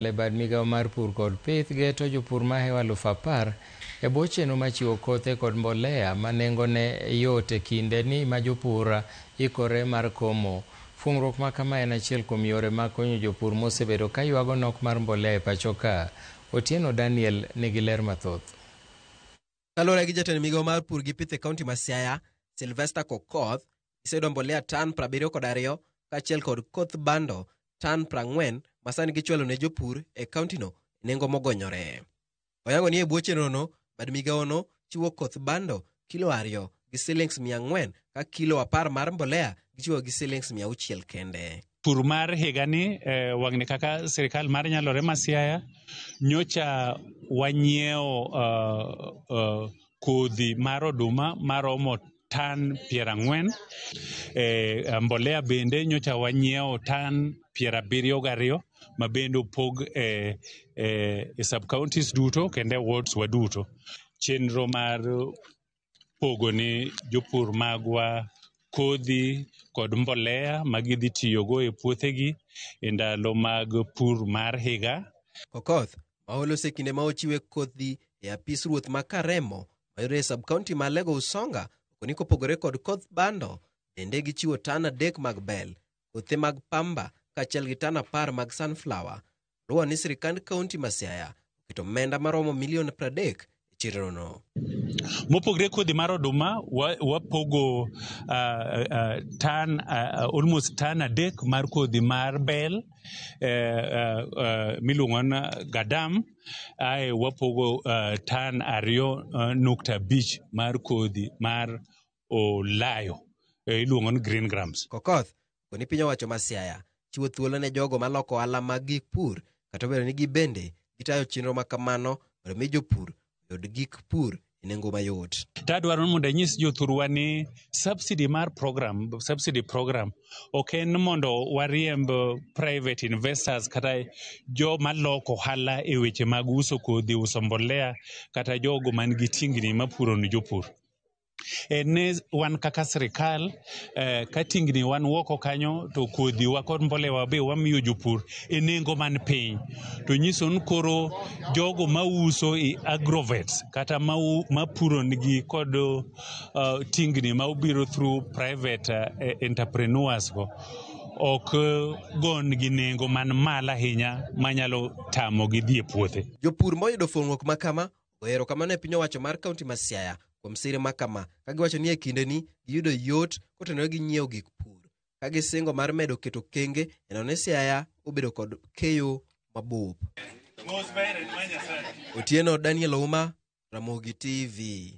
Lebad migao mar pur kod pith geto jopur mahewa 10,000 e bwo chenro machiwo kothe kod mbolea ma nengone yot e kinde ni ma jopur ikore mar komo. Fung'ruok ma kama en achiel kuom yore mag konyo jopur mosebedo ka ywago nok mar mbolea e pacho ka. Otieno Daniel nigi ler mathoth. Kaluwore gi jatend migao mar pur gi pith e kaunti ma Siaya, Sylvester Kokoth, iseyudo mbolea tan 72 kaachiel kod koth bando tan 40 ma sani gichwalo ne jopur e kauntino e nengo mogonyore. Oyango ni e bwo chenrono, bad migaono chiwo koth bando kilo 2 gi silings 400 ka kilo 10 mar mbolea gichiwo gi silings 600 kende. Pur mar higani wang'ni kaka sirikal mar nyalore ma Siaya nyocha wanyiewo kodhi mar oduma maromo tan 40. Mbolea bende nyocha wanyiewo tan 72 ma bende opog e sub-counties duto kendo e wards wa duto. Chenro mar pogo ni jopur magwa kodhi kod mbolea ma gidhi tiyogo e puothegi e ndalo mag pur mar higa. Kokoth, ma olose kinde ma ochiwe kodhi e apis ruoth ma Karemo mayudore e sub-county ma Lego Usonga, okoni kopogore kod koth bando, bende gichiwo tan 3 mag bel, kothe mag pamba kaachiel gi tan 10 mag sunflower. Ruwa ni sirikand kaunti ma Siaya oketo omenda maromo milion 30 e chenrono. Mopogre kodhi mar oduma wapogo almost tan 3 mar kodhi mar bel miluongo na gadam. Wapogo tan 2.5 mar kodhi mar olayo iluongo ni green grams. Kokoth koni piny owacho ma Siaya chiwo thuolo ne jogo maloko ohala mag gik pur kata obedo ni gibende gitayo chenro ma kamano mondo mi jopur oyud gik pur e nengo mayot. Tadwaro mondo anyis jothurwa ni subsidy program ok en mondo wariemb private investors kata jo maloko ohala e weche mag uso kodhi, uso mbolea kata jogo man gi tingni mapuro ni jopur. Wan kaka sirikal ka tingni wan woko kanyo to kodhi wa kod mbolea be wamiyo jopur e nengo man piny. To nyiso ni koro jogo mauso e agrovets kata mapuro nigi kod tingni ma obiro through private entrepreneurs go ok gon gi nengo man malo ahinya manyalo tamo gi dhi e puothe. Jopur moyudo fuong'ruok ma kama ohero kamano e piny owacho mar kaunti ma Siaya kuom sire ma kama, ka giwacho ni e kinde ni giyudo yot kotenore gi nyiewo gik pur, ka gisingo mar medo keto kenge eno ne Siaya obedo kod keyo mabup. Otieno Daniel Ouma, Ramogi TV.